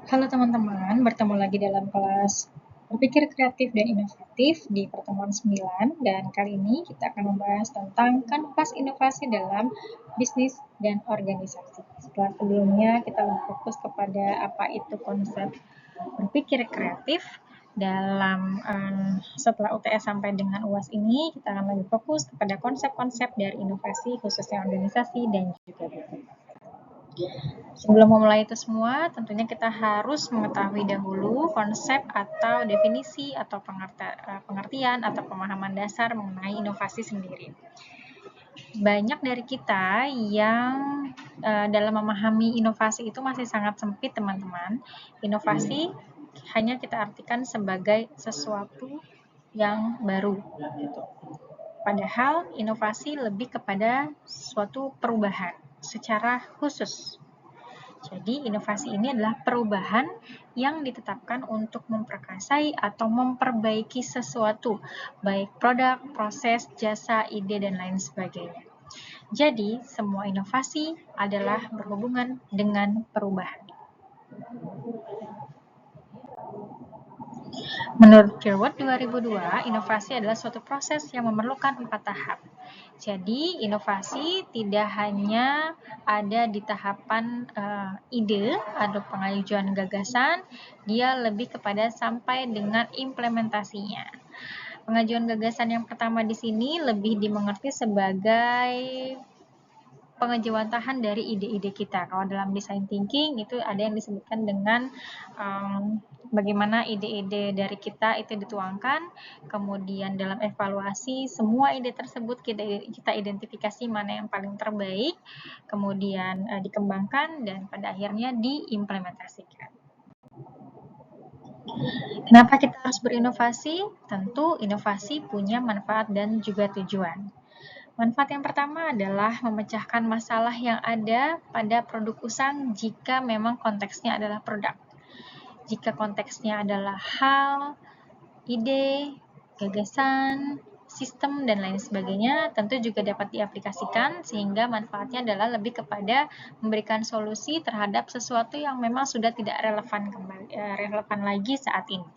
Halo teman-teman, bertemu lagi dalam kelas Berpikir Kreatif dan Inovatif di pertemuan 9 dan kali ini kita akan membahas tentang kanvas inovasi dalam bisnis dan organisasi. Setelah sebelumnya kita lebih fokus kepada apa itu konsep berpikir kreatif dalam setelah UTS sampai dengan UAS ini kita akan lebih fokus kepada konsep-konsep dari inovasi khususnya organisasi dan juga bisnis. Sebelum memulai itu semua, tentunya kita harus mengetahui dahulu konsep atau definisi atau pengertian atau pemahaman dasar mengenai inovasi sendiri. Banyak dari kita yang dalam memahami inovasi itu masih sangat sempit, teman-teman. Inovasi hanya kita artikan sebagai sesuatu yang baru, gitu. Padahal inovasi lebih kepada suatu perubahan secara khusus. Jadi, inovasi ini adalah perubahan yang ditetapkan untuk memperkasai atau memperbaiki sesuatu, baik produk, proses, jasa, ide, dan lain sebagainya. Jadi, semua inovasi adalah berhubungan dengan perubahan. Menurut Kirkwood 2002, inovasi adalah suatu proses yang memerlukan 4 tahap. Jadi, inovasi tidak hanya ada di tahapan ide atau pengajuan gagasan, dia lebih kepada sampai dengan implementasinya. Pengajuan gagasan yang pertama di sini lebih dimengerti sebagai pengejawantahan dari ide-ide kita. Kalau dalam design thinking itu ada yang disebutkan dengan bagaimana ide-ide dari kita itu dituangkan, kemudian dalam evaluasi semua ide tersebut kita identifikasi mana yang paling terbaik, kemudian dikembangkan dan pada akhirnya diimplementasikan. Kenapa kita harus berinovasi? Tentu inovasi punya manfaat dan juga tujuan. Manfaat yang pertama adalah memecahkan masalah yang ada pada produk usang jika memang konteksnya adalah produk. Jika konteksnya adalah hal, ide, gagasan, sistem, dan lain sebagainya, tentu juga dapat diaplikasikan sehingga manfaatnya adalah lebih kepada memberikan solusi terhadap sesuatu yang memang sudah tidak relevan lagi saat ini.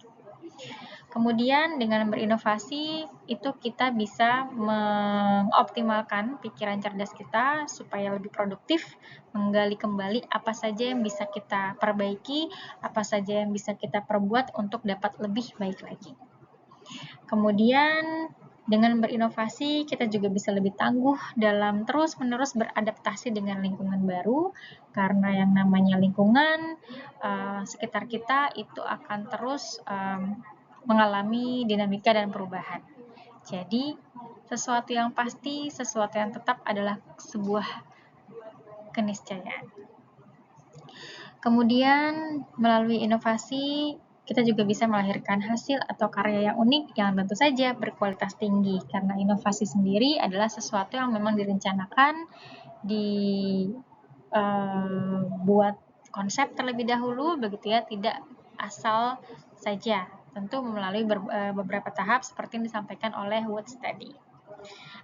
Kemudian dengan berinovasi itu kita bisa mengoptimalkan pikiran cerdas kita supaya lebih produktif, menggali kembali apa saja yang bisa kita perbaiki, apa saja yang bisa kita perbuat untuk dapat lebih baik lagi. Kemudian dengan berinovasi kita juga bisa lebih tangguh dalam terus-menerus beradaptasi dengan lingkungan baru, karena yang namanya lingkungan sekitar kita itu akan terus mengalami dinamika dan perubahan. Jadi, sesuatu yang pasti, sesuatu yang tetap adalah sebuah keniscayaan. Kemudian, melalui inovasi, kita juga bisa melahirkan hasil atau karya yang unik yang tentu saja berkualitas tinggi, karena inovasi sendiri adalah sesuatu yang memang direncanakan, dibuat konsep terlebih dahulu, begitu ya, tidak asal saja. Tentu melalui beberapa tahap seperti yang disampaikan oleh Wood tadi.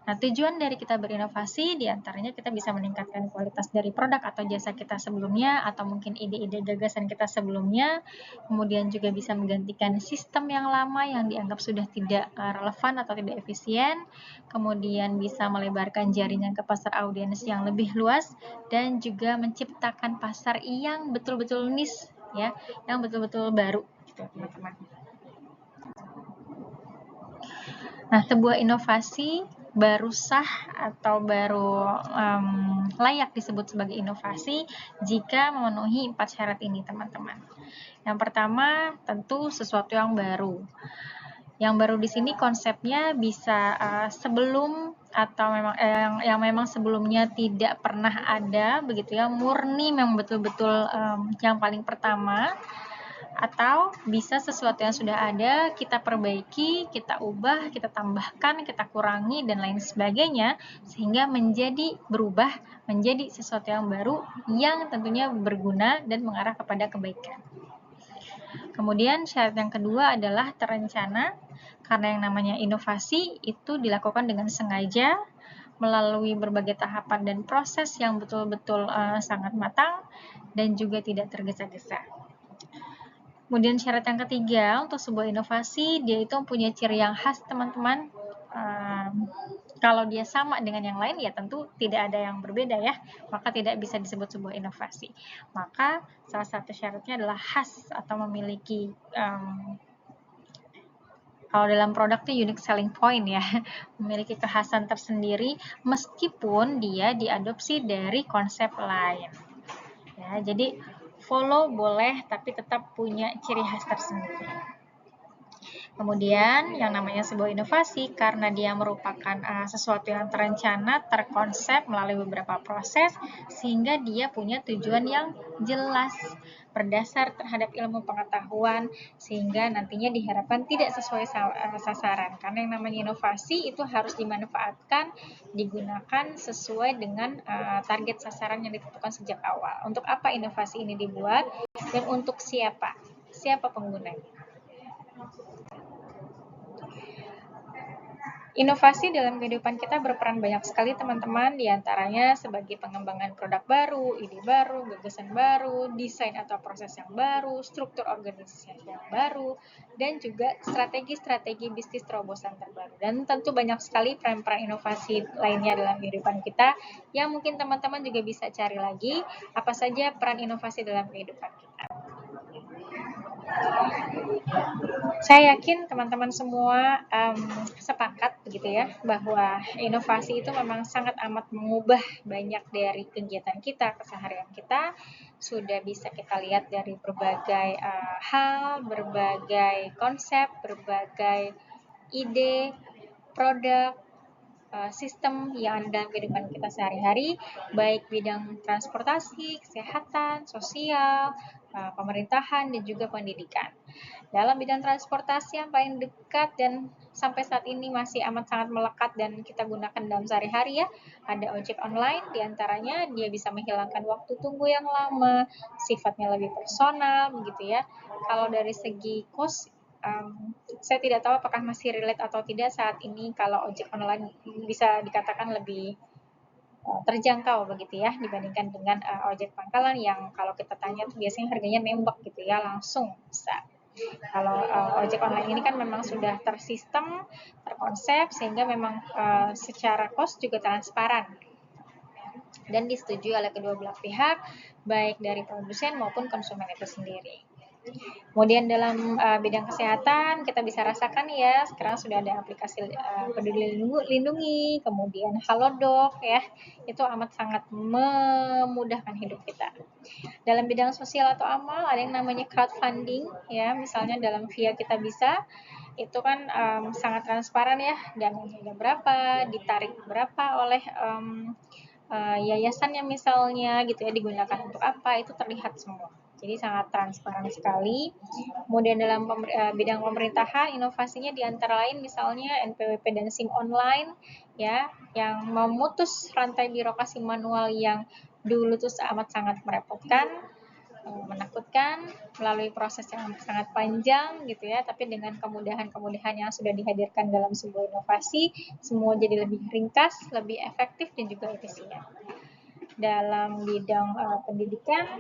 Nah, tujuan dari kita berinovasi diantaranya kita bisa meningkatkan kualitas dari produk atau jasa kita sebelumnya, atau mungkin ide-ide gagasan kita sebelumnya, kemudian juga bisa menggantikan sistem yang lama yang dianggap sudah tidak relevan atau tidak efisien, kemudian bisa melebarkan jaringan ke pasar audiens yang lebih luas, dan juga menciptakan pasar yang betul-betul niche, ya, yang betul-betul baru, gitu, teman-teman. Nah, sebuah inovasi baru sah atau baru layak disebut sebagai inovasi jika memenuhi 4 syarat ini, teman-teman. Yang pertama, tentu sesuatu yang baru. Yang baru di sini konsepnya bisa sebelum atau yang memang sebelumnya tidak pernah ada, begitu ya, murni memang betul-betul yang paling pertama. Atau bisa sesuatu yang sudah ada kita perbaiki, kita ubah, kita tambahkan, kita kurangi, dan lain sebagainya, sehingga berubah menjadi sesuatu yang baru yang tentunya berguna dan mengarah kepada kebaikan. Kemudian syarat yang kedua adalah terencana, karena yang namanya inovasi itu dilakukan dengan sengaja melalui berbagai tahapan dan proses yang betul-betul sangat matang dan juga tidak tergesa-gesa. Kemudian syarat yang ketiga, untuk sebuah inovasi, dia itu mempunyai ciri yang khas, teman-teman. Kalau dia sama dengan yang lain, ya tentu tidak ada yang berbeda ya, maka tidak bisa disebut sebuah inovasi. Maka salah satu syaratnya adalah khas atau memiliki kalau dalam produk itu unique selling point ya, memiliki kekhasan tersendiri meskipun dia diadopsi dari konsep lain. Ya, jadi follow boleh tapi tetap punya ciri khas tersendiri. Kemudian yang namanya sebuah inovasi karena dia merupakan sesuatu yang terencana, terkonsep melalui beberapa proses sehingga dia punya tujuan yang jelas berdasar terhadap ilmu pengetahuan sehingga nantinya diharapkan tidak sesuai sasaran. Karena yang namanya inovasi itu harus dimanfaatkan, digunakan sesuai dengan target sasaran yang ditentukan sejak awal. Untuk apa inovasi ini dibuat dan untuk siapa? Siapa penggunanya? Inovasi dalam kehidupan kita berperan banyak sekali teman-teman, diantaranya sebagai pengembangan produk baru, ide baru, gagasan baru, desain atau proses yang baru, struktur organisasi yang baru, dan juga strategi-strategi bisnis terobosan terbaru. Dan tentu banyak sekali peran-peran inovasi lainnya dalam kehidupan kita yang mungkin teman-teman juga bisa cari lagi apa saja peran inovasi dalam kehidupan kita. Saya yakin teman-teman semua sepakat begitu ya bahwa inovasi itu memang sangat amat mengubah banyak dari kegiatan kita, keseharian kita. Sudah bisa kita lihat dari berbagai hal, berbagai konsep, berbagai ide, produk, sistem yang ada dalam kehidupan kita sehari-hari, baik bidang transportasi, kesehatan, sosial, pemerintahan, dan juga pendidikan. Dalam bidang transportasi yang paling dekat dan sampai saat ini masih amat sangat melekat dan kita gunakan dalam sehari-hari ya, ada ojek online, diantaranya dia bisa menghilangkan waktu tunggu yang lama, sifatnya lebih personal, begitu ya. Kalau dari segi cost, saya tidak tahu apakah masih relate atau tidak saat ini kalau ojek online bisa dikatakan lebih terjangkau begitu ya dibandingkan dengan ojek pangkalan yang kalau kita tanya tuh biasanya harganya nembak gitu ya langsung bisa. Kalau ojek online ini kan memang sudah tersistem, terkonsep sehingga memang secara cost juga transparan dan disetujui oleh kedua belah pihak baik dari produsen maupun konsumen itu sendiri. Kemudian dalam bidang kesehatan kita bisa rasakan ya sekarang sudah ada aplikasi Peduli Lindungi, kemudian Halodoc ya, itu amat sangat memudahkan hidup kita. Dalam bidang sosial atau amal ada yang namanya crowdfunding ya, misalnya dalam via Kita Bisa itu kan sangat transparan ya, dananya berapa, ditarik berapa oleh yayasannya misalnya gitu ya, digunakan untuk apa itu terlihat semua. Jadi sangat transparan sekali. Kemudian dalam bidang pemerintahan, inovasinya di antara lain misalnya NPWP dan SIM online ya, yang memutus rantai birokrasi manual yang dulu tuh amat sangat merepotkan, menakutkan, melalui proses yang sangat panjang gitu ya, tapi dengan kemudahan-kemudahan yang sudah dihadirkan dalam sebuah inovasi, semua jadi lebih ringkas, lebih efektif dan juga efisien. Dalam bidang pendidikan,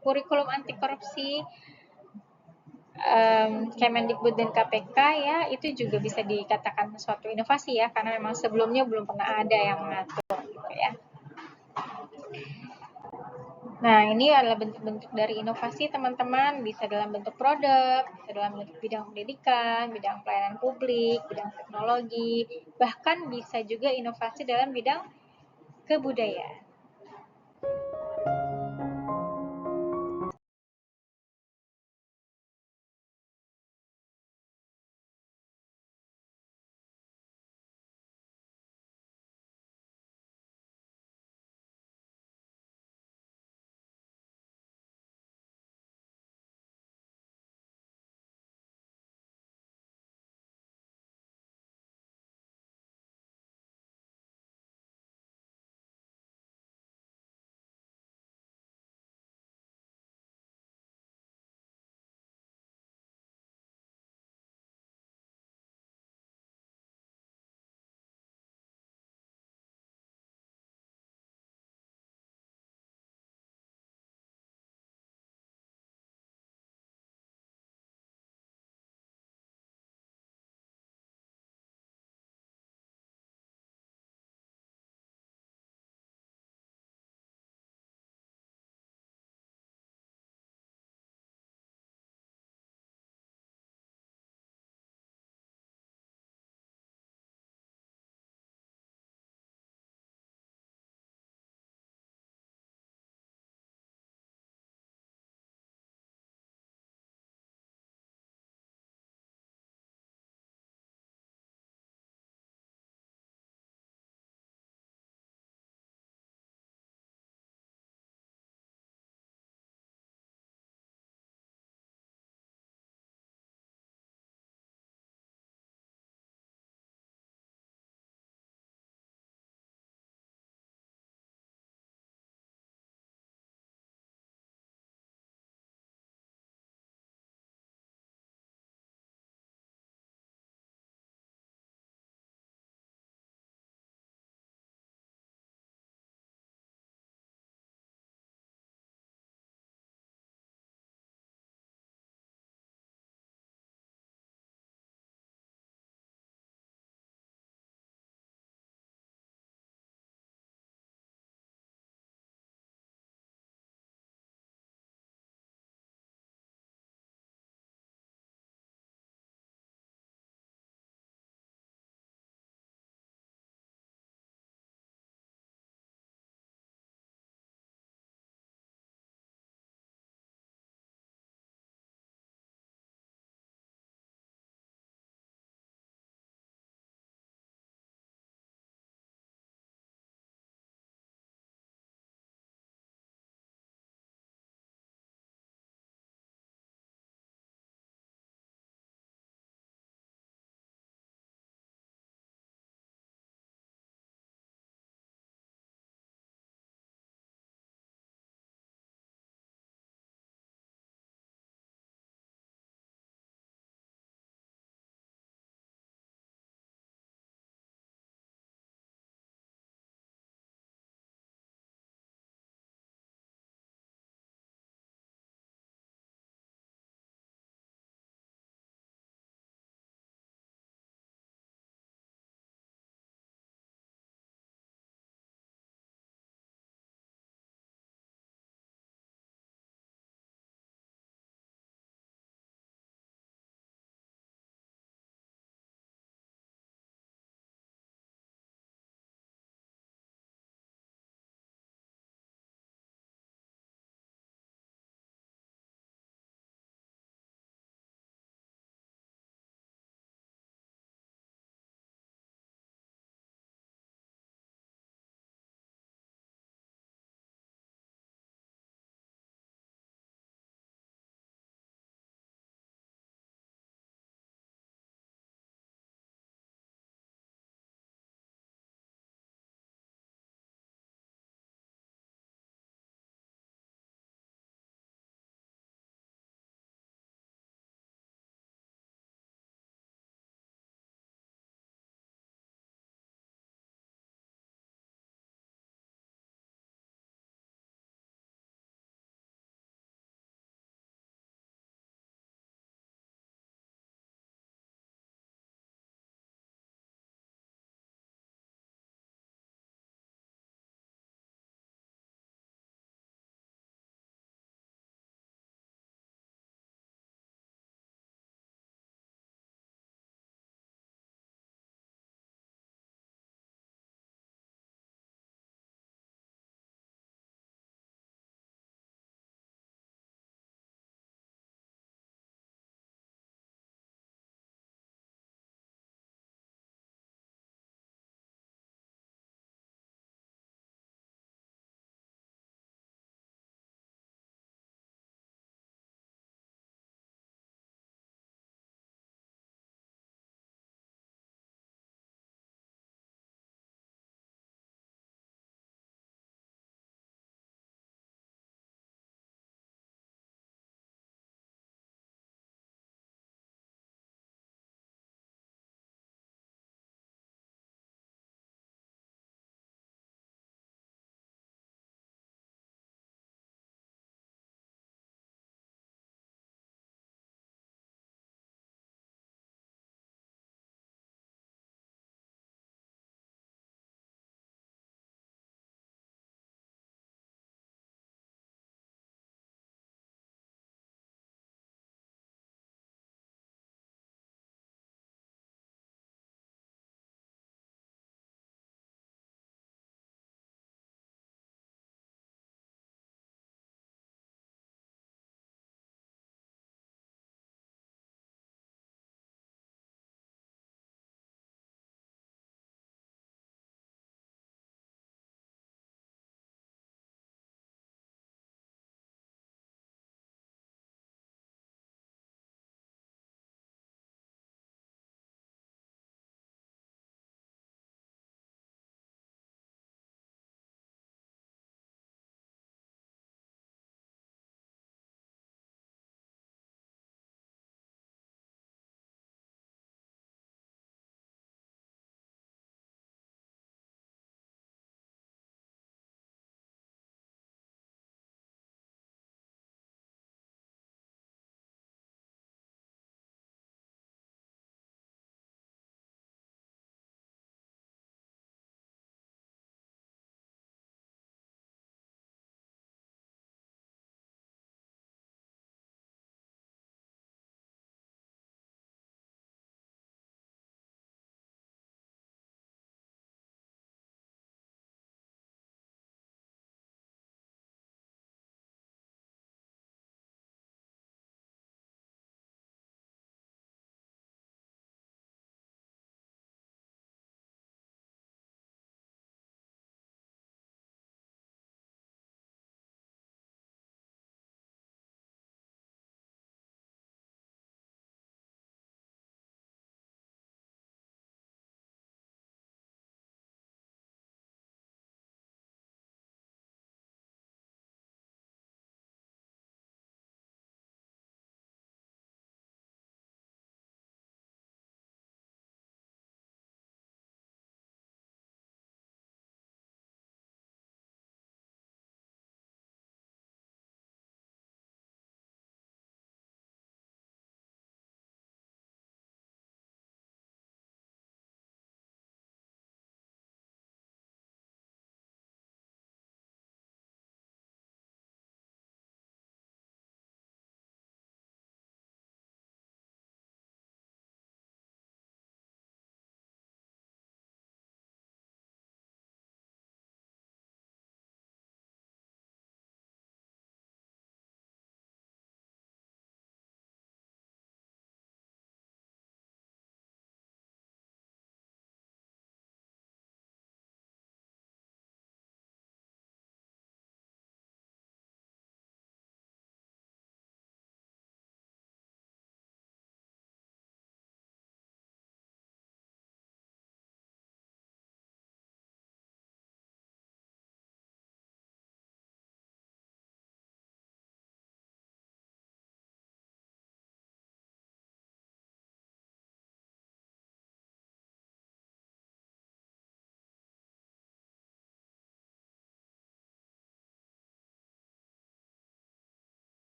kurikulum anti korupsi Kemendikbud dan KPK ya itu juga bisa dikatakan suatu inovasi ya karena memang sebelumnya belum pernah ada yang mengatur gitu ya. Nah, ini adalah bentuk-bentuk dari inovasi teman-teman, bisa dalam bentuk produk, bisa dalam bentuk bidang pendidikan, bidang pelayanan publik, bidang teknologi, bahkan bisa juga inovasi dalam bidang kebudayaan.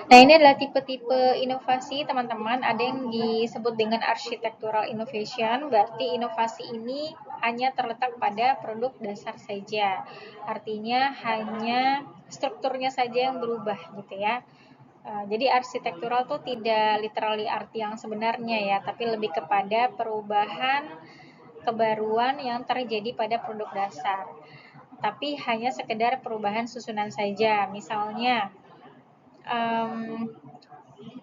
Nah, ini adalah tipe-tipe inovasi, teman-teman. Ada yang disebut dengan architectural innovation, berarti inovasi ini hanya terletak pada produk dasar saja. Artinya hanya strukturnya saja yang berubah gitu ya. Jadi arsitektural tuh tidak literally arti yang sebenarnya ya, tapi lebih kepada perubahan kebaruan yang terjadi pada produk dasar. Tapi hanya sekedar perubahan susunan saja. Misalnya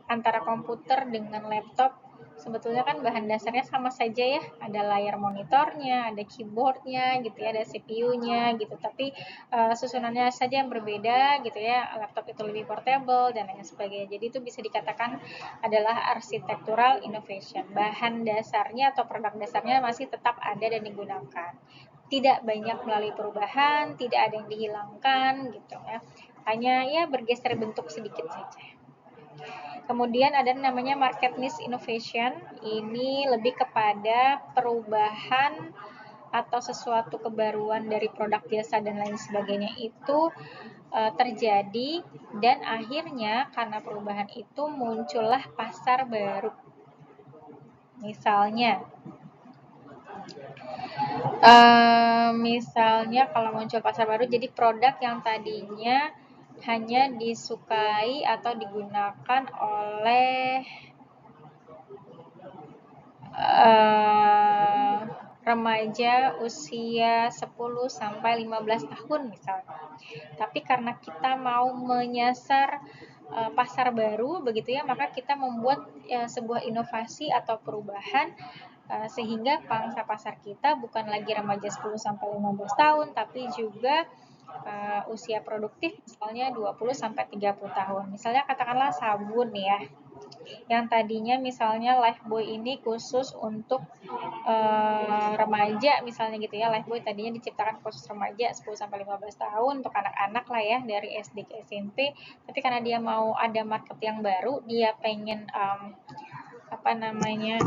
antara komputer dengan laptop sebetulnya kan bahan dasarnya sama saja ya, ada layar monitornya, ada keyboardnya gitu ya, ada CPU-nya gitu, tapi susunannya saja yang berbeda gitu ya, laptop itu lebih portable dan lain sebagainya. Jadi itu bisa dikatakan adalah architectural innovation, bahan dasarnya atau produk dasarnya masih tetap ada dan digunakan, tidak banyak melalui perubahan, tidak ada yang dihilangkan gitu ya, hanya ya bergeser bentuk sedikit saja. Kemudian ada namanya market niche innovation. Ini lebih kepada perubahan atau sesuatu kebaruan dari produk jasa dan lain sebagainya itu terjadi dan akhirnya karena perubahan itu muncullah pasar baru. Misalnya kalau muncul pasar baru, jadi produk yang tadinya hanya disukai atau digunakan oleh remaja usia 10 sampai 15 tahun misalnya. Tapi karena kita mau menyasar pasar baru begitu ya, maka kita membuat sebuah inovasi atau perubahan sehingga pangsa pasar kita bukan lagi remaja 10 sampai 15 tahun tapi juga usia produktif misalnya 20 sampai 30 tahun. Misalnya katakanlah sabun ya, yang tadinya misalnya Lifebuoy ini khusus untuk remaja misalnya gitu ya, Lifebuoy tadinya diciptakan khusus remaja 10 sampai 15 tahun untuk anak-anak lah ya, dari SD ke SMP, tapi karena dia mau ada market yang baru, dia pengen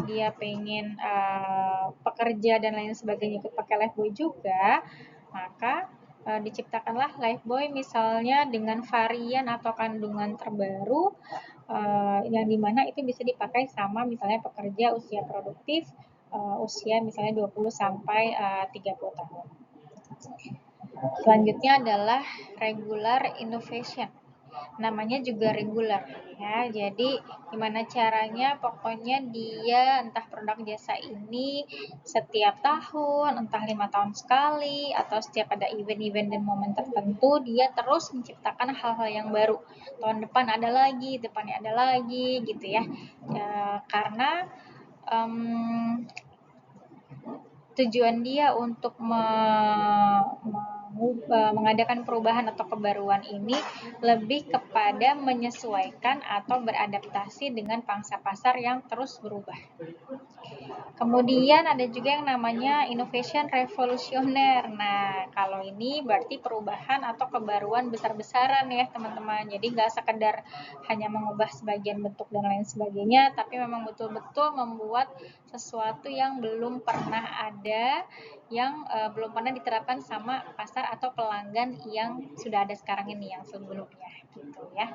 dia pengen pekerja dan lain sebagainya ikut pakai Lifebuoy juga, maka diciptakanlah Lifebuoy misalnya dengan varian atau kandungan terbaru yang dimana itu bisa dipakai sama misalnya pekerja usia produktif usia misalnya 20 sampai 30 tahun. Selanjutnya adalah regular innovation. Namanya juga regular ya. Jadi gimana caranya, pokoknya dia entah produk jasa ini setiap tahun, entah 5 tahun sekali atau setiap ada event-event dan momen tertentu, dia terus menciptakan hal-hal yang baru. Tahun depan ada lagi, depannya ada lagi gitu ya. Karena tujuan dia untuk mengadakan perubahan atau kebaruan ini lebih kepada menyesuaikan atau beradaptasi dengan pangsa pasar yang terus berubah. Kemudian ada juga yang namanya innovation revolusioner. Nah, kalau ini berarti perubahan atau kebaruan besar-besaran ya teman-teman. Jadi nggak sekedar hanya mengubah sebagian bentuk dan lain sebagainya, tapi memang betul-betul membuat sesuatu yang belum pernah ada, yang belum pernah diterapkan sama pasar atau pelanggan yang sudah ada sekarang ini, yang sebelumnya gitu ya.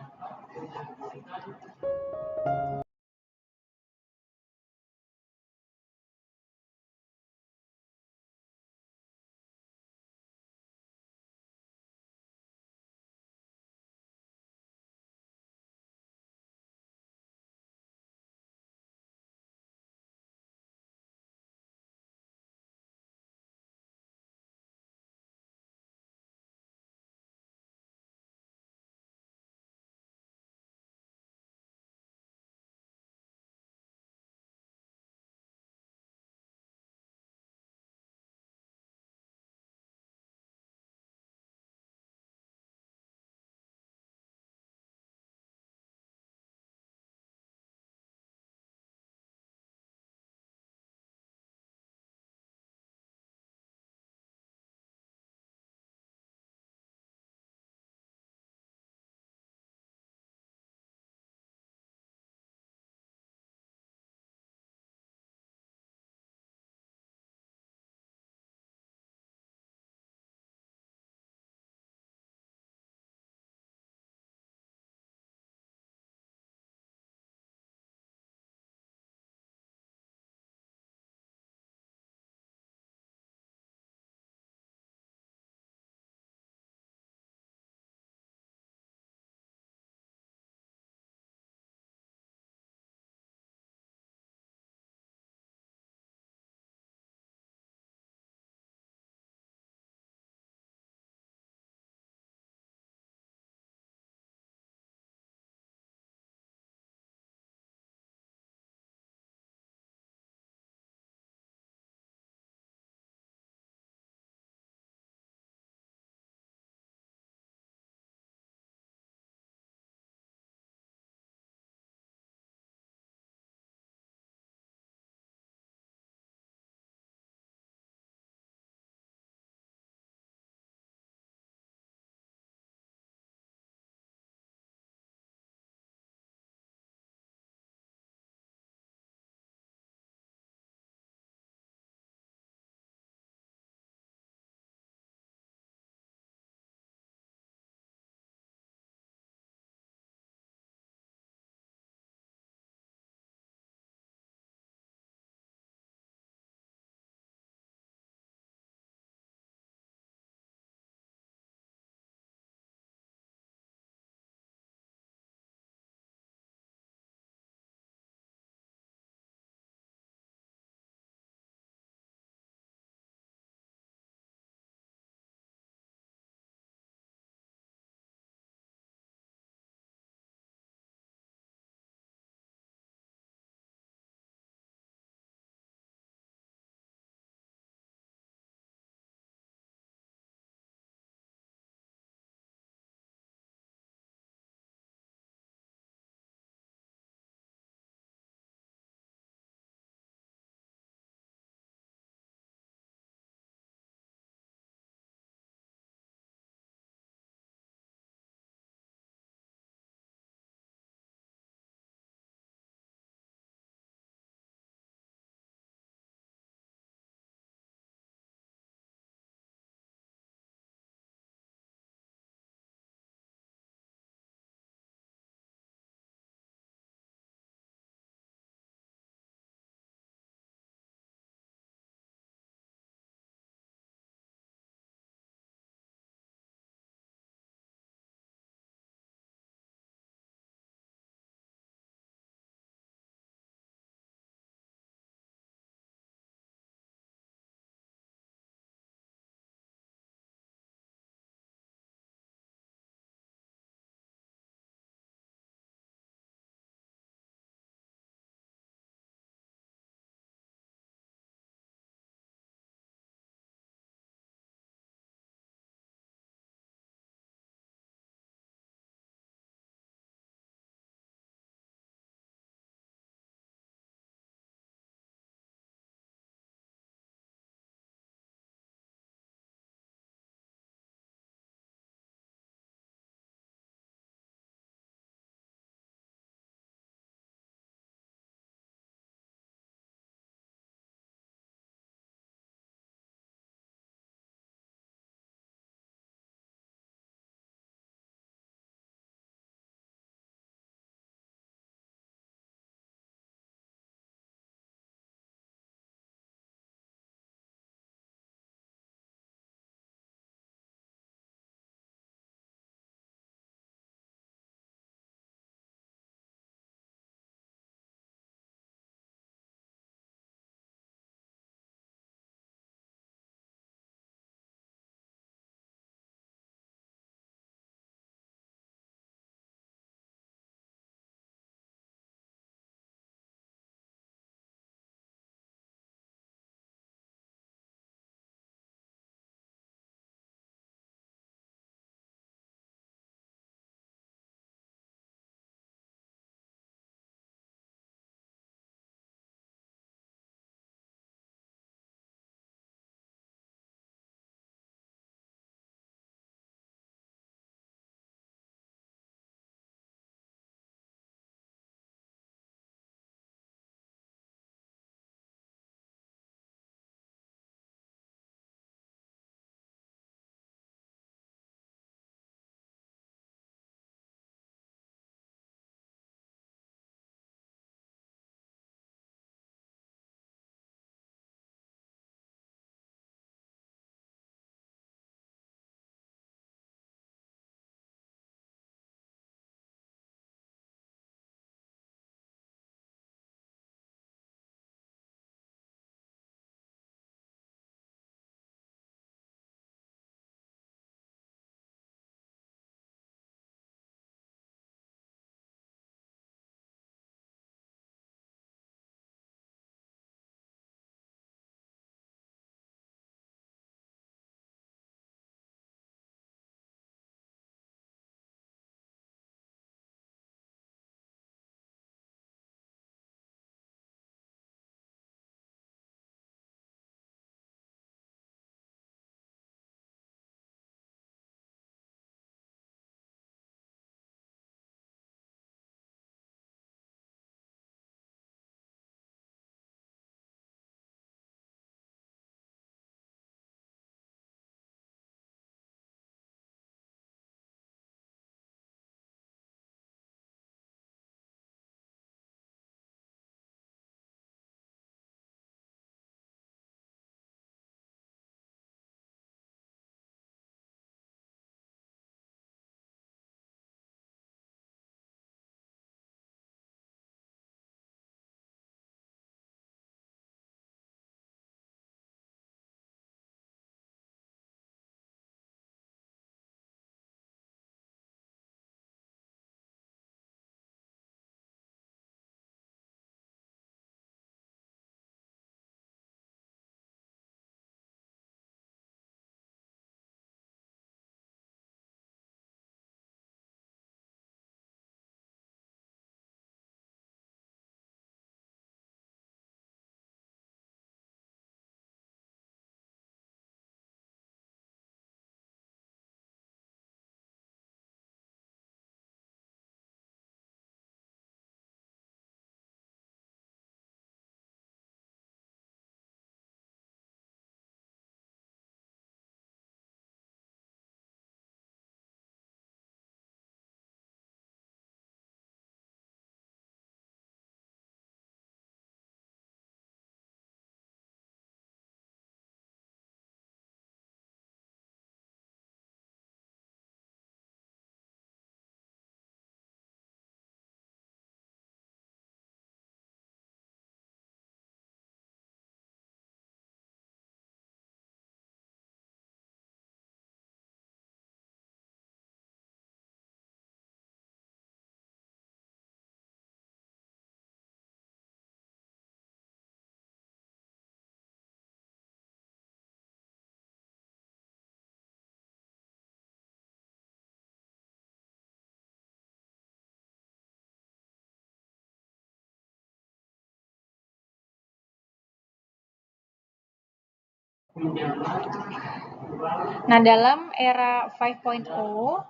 Nah, dalam era 5.0,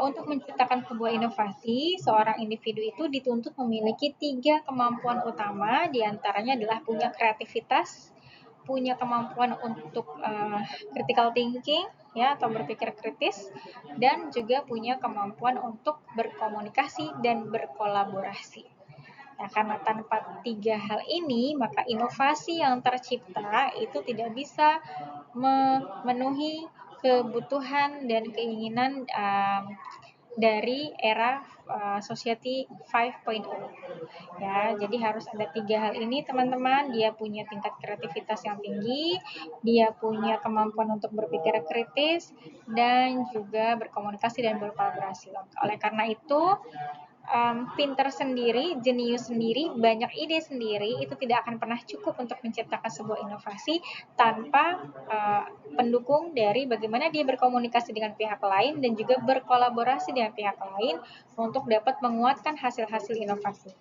untuk menciptakan sebuah inovasi, seorang individu itu dituntut memiliki 3 kemampuan utama, diantaranya adalah punya kreativitas, punya kemampuan untuk critical thinking, ya, atau berpikir kritis, dan juga punya kemampuan untuk berkomunikasi dan berkolaborasi. Nah, karena tanpa 3 hal ini, maka inovasi yang tercipta itu tidak bisa memenuhi kebutuhan dan keinginan dari era society 5.0. Ya, jadi harus ada 3 hal ini teman-teman. Dia punya tingkat kreativitas yang tinggi, dia punya kemampuan untuk berpikir kritis, dan juga berkomunikasi dan berkolaborasi. Oleh karena itu, pinter sendiri, jenius sendiri, banyak ide sendiri, itu tidak akan pernah cukup untuk menciptakan sebuah inovasi tanpa pendukung dari bagaimana dia berkomunikasi dengan pihak lain dan juga berkolaborasi dengan pihak lain untuk dapat menguatkan hasil-hasil inovasi.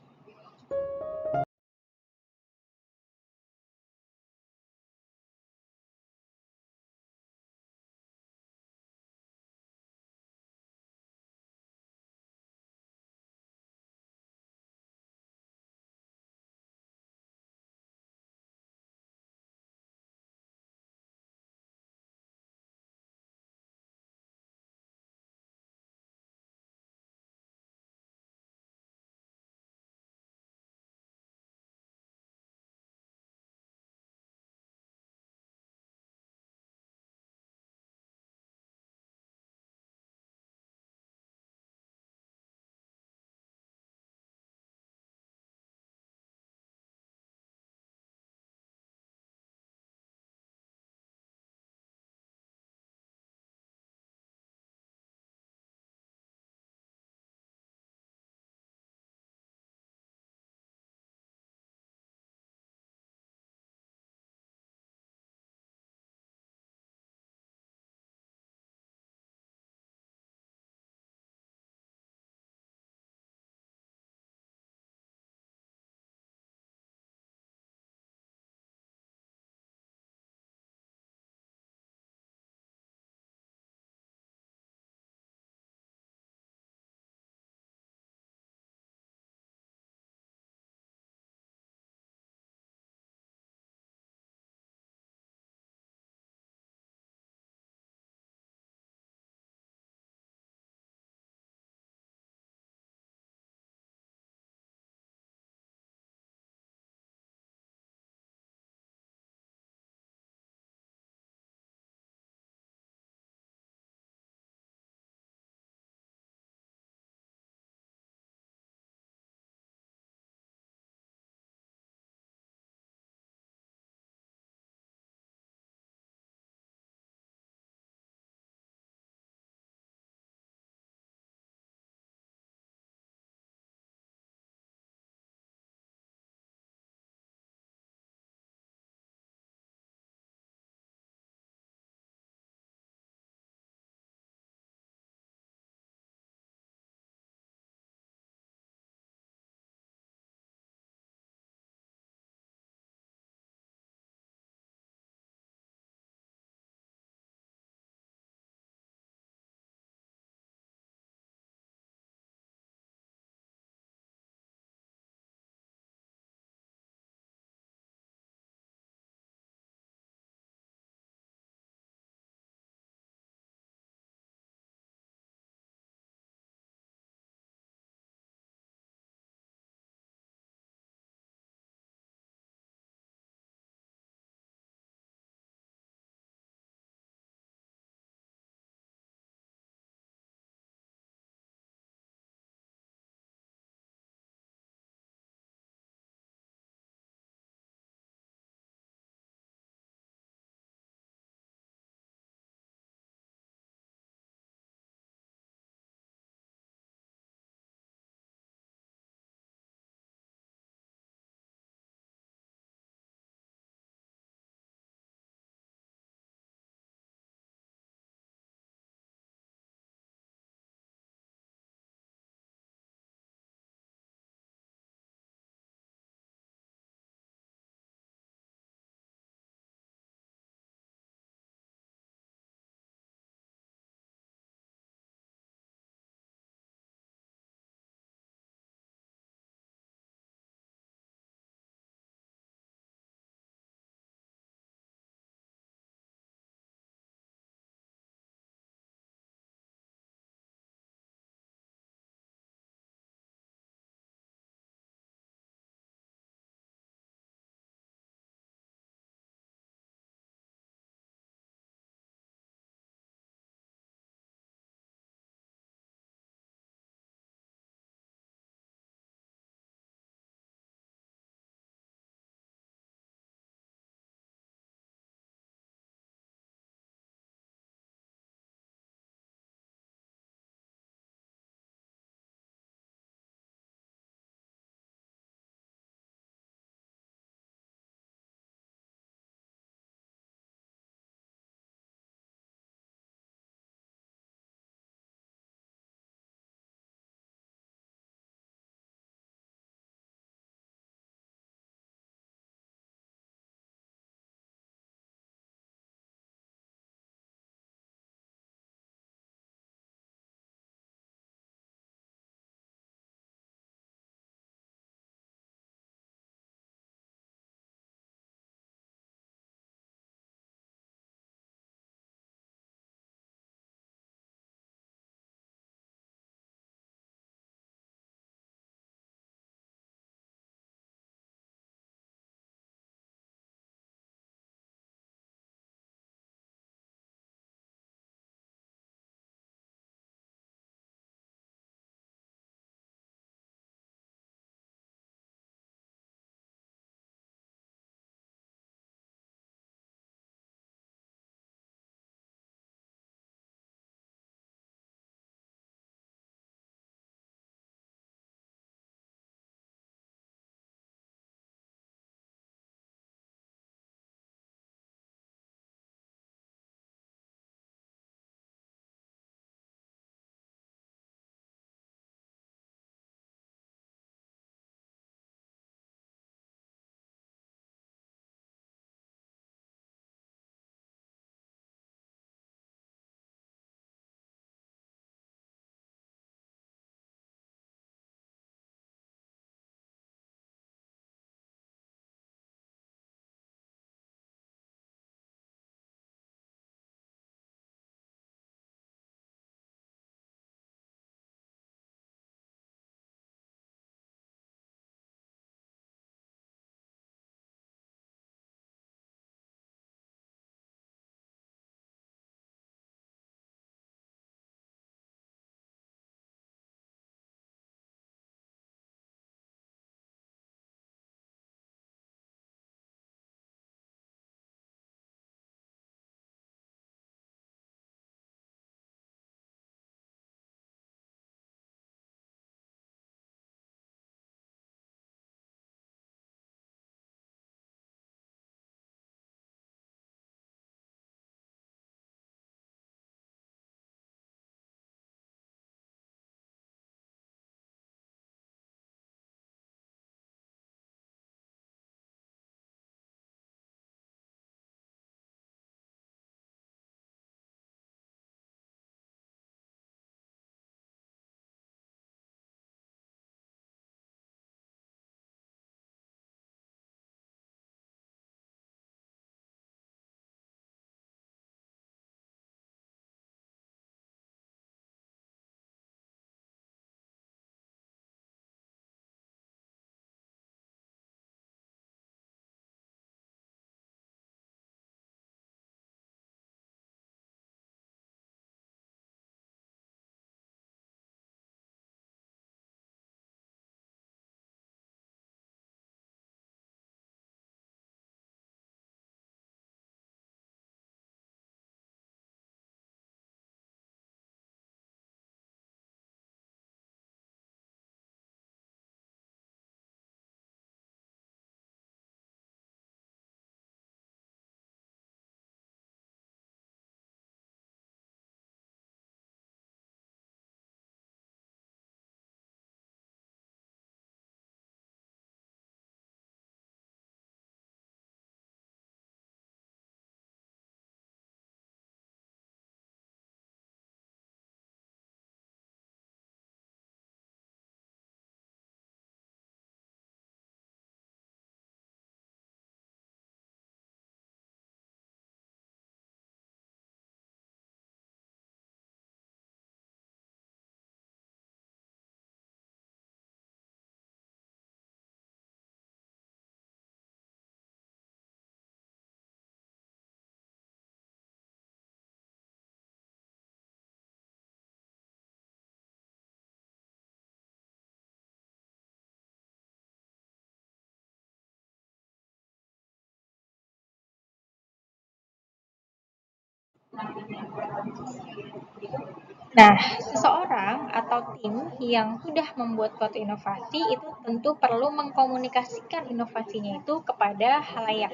Nah, seseorang atau tim yang sudah membuat suatu inovasi itu tentu perlu mengkomunikasikan inovasinya itu kepada halayak.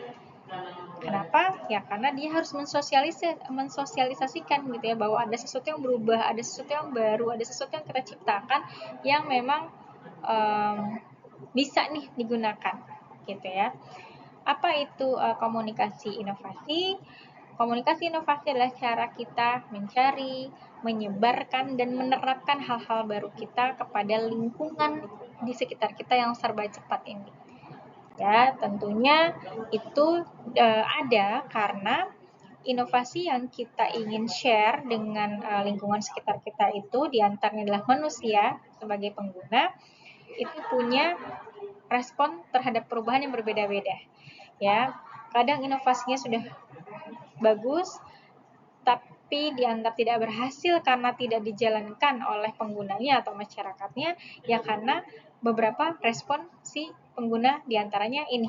Kenapa? Ya karena dia harus mensosialisasikan gitu ya, bahwa ada sesuatu yang berubah, ada sesuatu yang baru, ada sesuatu yang kita ciptakan yang memang um, bisa nih digunakan gitu ya. Apa itu komunikasi inovasi? Komunikasi inovasi adalah cara kita mencari, menyebarkan, dan menerapkan hal-hal baru kita kepada lingkungan di sekitar kita yang serba cepat ini. Ya, tentunya itu ada karena inovasi yang kita ingin share dengan lingkungan sekitar kita itu diantaranya adalah manusia sebagai pengguna itu punya respon terhadap perubahan yang berbeda-beda. Ya, kadang inovasinya sudah bagus, tapi dianggap tidak berhasil karena tidak dijalankan oleh penggunanya atau masyarakatnya, ya karena beberapa respon si pengguna diantaranya ini.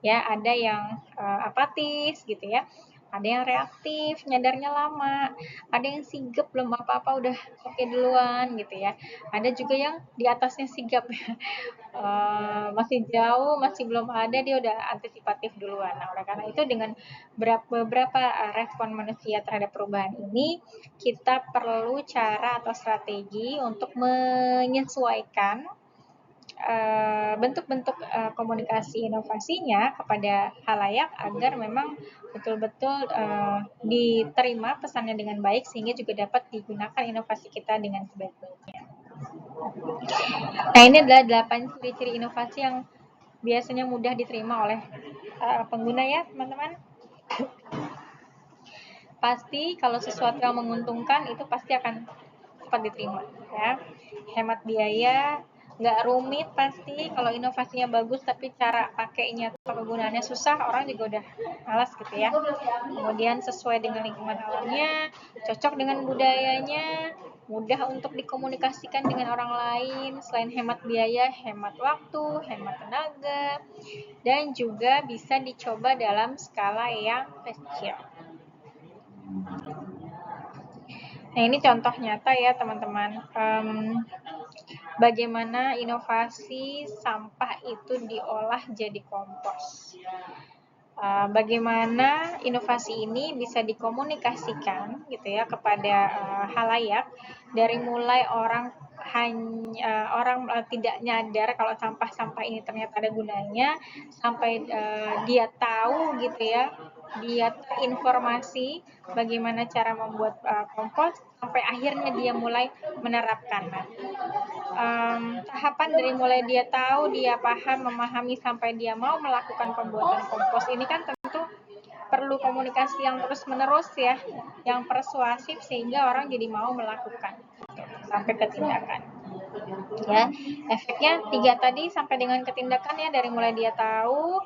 Ya, ada yang apatis gitu ya, ada yang reaktif, nyadarnya lama, ada yang sigap belum apa-apa udah oke duluan gitu ya. Ada juga yang di atasnya sigap masih jauh, masih belum ada, dia udah antisipatif duluan. Nah, oleh karena itu dengan beberapa respon manusia terhadap perubahan ini, kita perlu cara atau strategi untuk menyesuaikan bentuk-bentuk komunikasi inovasinya kepada halayak agar memang betul-betul diterima pesannya dengan baik sehingga juga dapat digunakan inovasi kita dengan sebaik-baiknya. Nah, ini adalah 8 ciri-ciri inovasi yang biasanya mudah diterima oleh pengguna ya, teman-teman. Pasti kalau sesuatu yang menguntungkan itu pasti akan cepat diterima ya. Hemat biaya, nggak rumit pasti. Kalau inovasinya bagus tapi cara pakainya atau penggunaannya susah, orang juga udah malas gitu ya. Kemudian sesuai dengan lingkungan alamnya, cocok dengan budayanya, mudah untuk dikomunikasikan dengan orang lain. Selain hemat biaya, hemat waktu, hemat tenaga, dan juga bisa dicoba dalam skala yang kecil. Nah, ini contoh nyata ya teman-teman. Bagaimana inovasi sampah itu diolah jadi kompos. Bagaimana inovasi ini bisa dikomunikasikan gitu ya kepada halayak dari mulai orang tidak nyadar kalau sampah-sampah ini ternyata ada gunanya sampai dia tahu gitu ya, dia terinformasi bagaimana cara membuat kompos sampai akhirnya dia mulai menerapkan. Nah, tahapan dari mulai dia tahu, dia paham, memahami sampai dia mau melakukan pembuatan kompos ini kan tentu perlu komunikasi yang terus-menerus ya, yang persuasif sehingga orang jadi mau melakukan sampai ke tindakan. Ya, efeknya 3 tadi sampai dengan ketindakan ya, dari mulai dia tahu,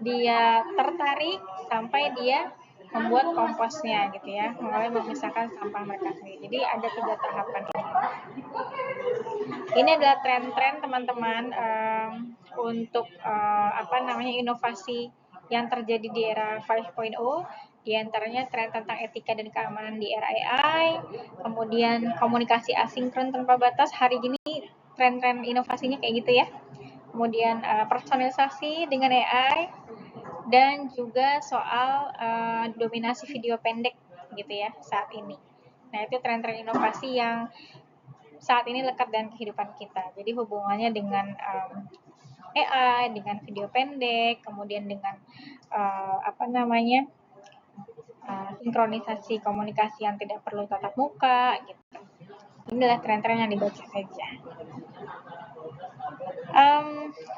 dia tertarik sampai dia membuat komposnya gitu ya, mulai memisahkan sampah mereka sendiri. Jadi ada 3 tahapan ini. Ini adalah tren-tren teman-teman untuk inovasi yang terjadi di era 5.0, di antaranya tren tentang etika dan keamanan di era AI, kemudian komunikasi asinkron tanpa batas. Hari ini tren-tren inovasinya kayak gitu ya. Kemudian personalisasi dengan AI dan juga soal dominasi video pendek gitu ya saat ini. Nah, itu tren-tren inovasi yang saat ini lekat dengan kehidupan kita. Jadi hubungannya dengan AI, dengan video pendek, kemudian dengan sinkronisasi komunikasi yang tidak perlu tatap muka, gitu. Inilah tren-tren yang dibaca saja.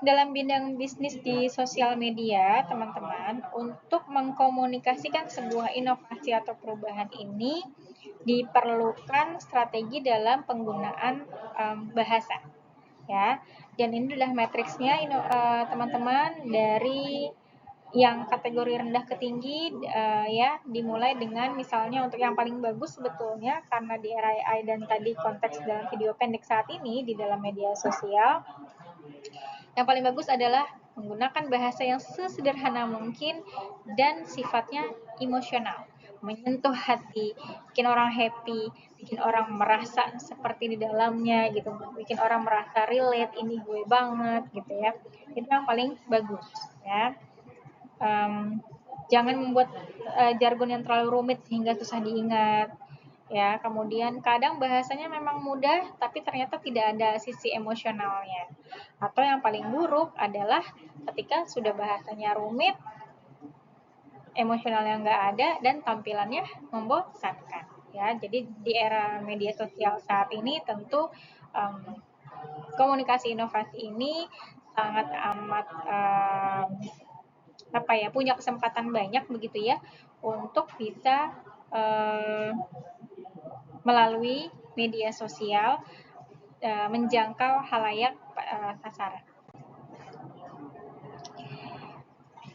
Dalam bidang bisnis di sosial media, teman-teman, untuk mengkomunikasikan sebuah inovasi atau perubahan ini diperlukan strategi dalam penggunaan bahasa, ya. Dan ini adalah matriksnya, teman-teman, dari yang kategori rendah ke tinggi ya, dimulai dengan misalnya untuk yang paling bagus sebetulnya karena di era AI dan tadi konteks dalam video pendek saat ini di dalam media sosial, yang paling bagus adalah menggunakan bahasa yang sesederhana mungkin dan sifatnya emosional. menyentuh hati, bikin orang happy, bikin orang merasa seperti di dalamnya gitu, bikin orang merasa relate, ini gue banget gitu ya. Itu yang paling bagus ya. Jangan membuat jargon yang terlalu rumit sehingga susah diingat ya. Kemudian kadang bahasanya memang mudah tapi ternyata tidak ada sisi emosionalnya. Atau yang paling buruk adalah ketika sudah bahasanya rumit, emosionalnya nggak ada, dan tampilannya membosankan ya. Jadi di era media sosial saat ini tentu komunikasi inovasi ini sangat amat punya kesempatan banyak begitu ya untuk bisa melalui media sosial menjangkau halayak sasaran.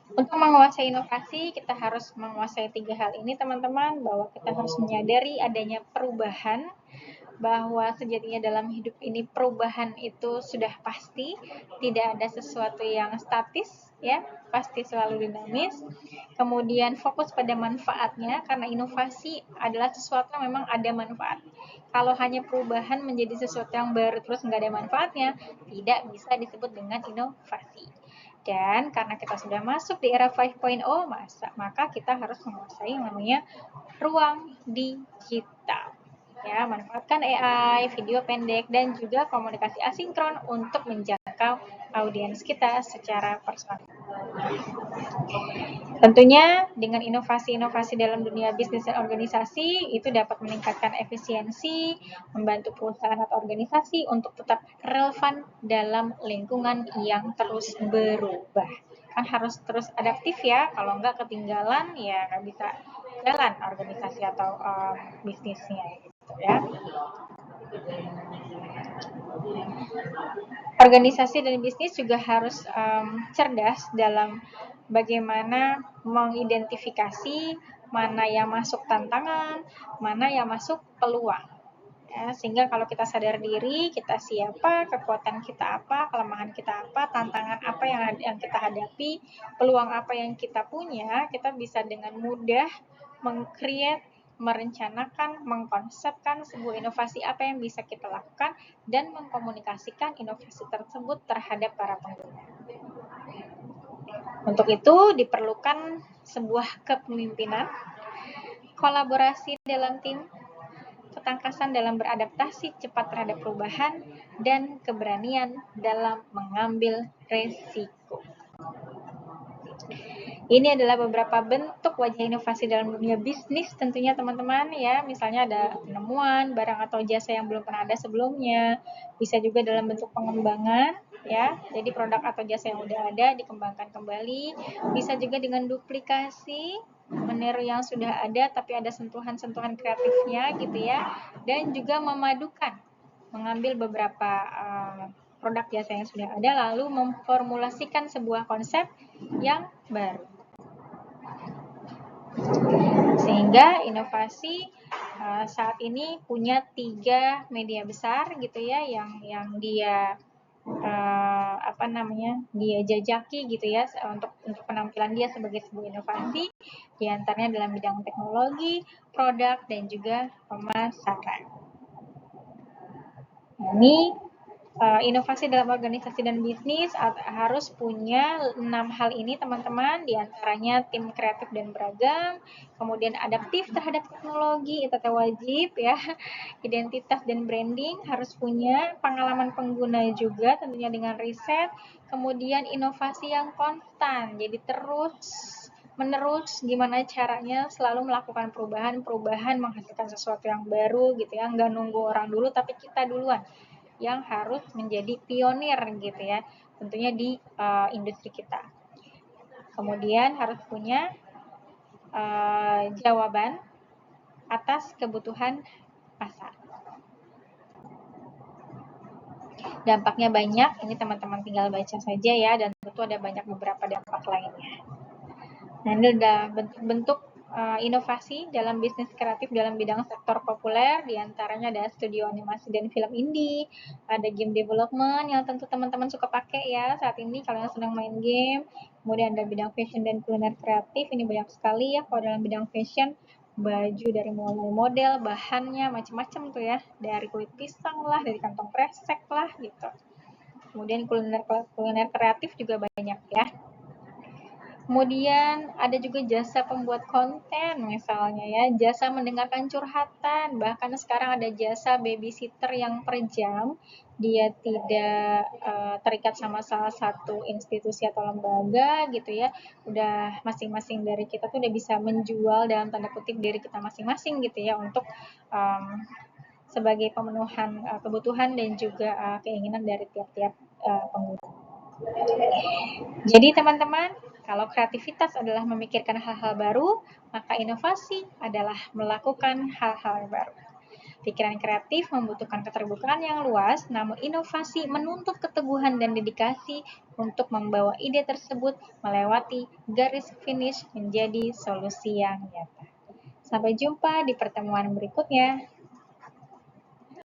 Untuk menguasai inovasi, kita harus menguasai 3 hal ini, teman-teman, bahwa kita harus menyadari adanya perubahan, bahwa sejatinya dalam hidup ini perubahan itu sudah pasti, tidak ada sesuatu yang statis, ya, pasti selalu dinamis. Kemudian fokus pada manfaatnya, karena inovasi adalah sesuatu yang memang ada manfaat. Kalau hanya perubahan menjadi sesuatu yang baru terus nggak ada manfaatnya, tidak bisa disebut dengan inovasi. Dan karena kita sudah masuk di era 5.0, maka kita harus menguasai yang namanya ruang digital. Ya, manfaatkan AI, video pendek, dan juga komunikasi asinkron untuk menjangkau audiens kita secara personal. Tentunya dengan inovasi-inovasi dalam dunia bisnis dan organisasi itu dapat meningkatkan efisiensi, membantu perusahaan atau organisasi untuk tetap relevan dalam lingkungan yang terus berubah. Kan harus terus adaptif ya, kalau nggak ketinggalan ya nggak bisa jalan organisasi atau bisnisnya gitu ya. Organisasi dan bisnis juga harus cerdas dalam bagaimana mengidentifikasi mana yang masuk tantangan, mana yang masuk peluang. Ya, sehingga kalau kita sadar diri, kita siapa, kekuatan kita apa, kelemahan kita apa, tantangan apa yang kita hadapi, peluang apa yang kita punya, kita bisa dengan mudah meng-create, merencanakan, mengkonsepkan sebuah inovasi apa yang bisa kita lakukan dan mengkomunikasikan inovasi tersebut terhadap para pengguna. Untuk itu diperlukan sebuah kepemimpinan, kolaborasi dalam tim, ketangkasan dalam beradaptasi cepat terhadap perubahan, dan keberanian dalam mengambil resiko. Ini adalah beberapa bentuk wajah inovasi dalam dunia bisnis tentunya teman-teman ya. Misalnya ada penemuan, barang atau jasa yang belum pernah ada sebelumnya. Bisa juga dalam bentuk pengembangan ya. Jadi produk atau jasa yang udah ada dikembangkan kembali. Bisa juga dengan duplikasi, meniru yang sudah ada tapi ada sentuhan-sentuhan kreatifnya gitu ya. Dan juga memadukan, mengambil beberapa produk jasa yang sudah ada lalu memformulasikan sebuah konsep yang baru. Sehingga inovasi saat ini punya 3 media besar gitu ya yang dia dia jajaki gitu ya untuk penampilan dia sebagai sebuah inovasi, diantaranya dalam bidang teknologi, produk, dan juga pemasaran. Ini inovasi dalam organisasi dan bisnis harus punya 6 hal ini teman-teman, diantaranya tim kreatif dan beragam, kemudian adaptif terhadap teknologi, itu wajib ya, identitas dan branding harus punya, pengalaman pengguna juga tentunya dengan riset, kemudian inovasi yang konstan, jadi terus menerus gimana caranya selalu melakukan perubahan menghasilkan sesuatu yang baru gitu ya, nggak nunggu orang dulu tapi kita duluan yang harus menjadi pionir gitu ya, tentunya di industri kita. Kemudian harus punya jawaban atas kebutuhan pasar. Dampaknya banyak, ini teman-teman tinggal baca saja ya, dan tentu ada banyak beberapa dampak lainnya. Nah, ini udah bentuk-bentuk inovasi dalam bisnis kreatif dalam bidang sektor populer, diantaranya ada studio animasi dan film indie, ada game development yang tentu teman-teman suka pakai ya saat ini kalau yang sedang main game, kemudian ada bidang fashion dan kuliner kreatif, ini banyak sekali ya kalau dalam bidang fashion, baju dari mulai model, bahannya macam-macam tuh ya, dari kulit pisang lah, dari kantong kresek lah gitu. Kemudian kuliner kreatif juga banyak ya. Kemudian ada juga jasa pembuat konten misalnya ya, jasa mendengarkan curhatan, bahkan sekarang ada jasa babysitter yang per jam, dia tidak terikat sama salah satu institusi atau lembaga gitu ya, udah masing-masing dari kita tuh udah bisa menjual dalam tanda kutip diri kita masing-masing gitu ya untuk sebagai pemenuhan kebutuhan dan juga keinginan dari tiap-tiap pengguna. Jadi teman-teman, kalau kreativitas adalah memikirkan hal-hal baru, maka inovasi adalah melakukan hal-hal baru. Pikiran kreatif membutuhkan keterbukaan yang luas, namun inovasi menuntut keteguhan dan dedikasi untuk membawa ide tersebut melewati garis finish menjadi solusi yang nyata. Sampai jumpa di pertemuan berikutnya.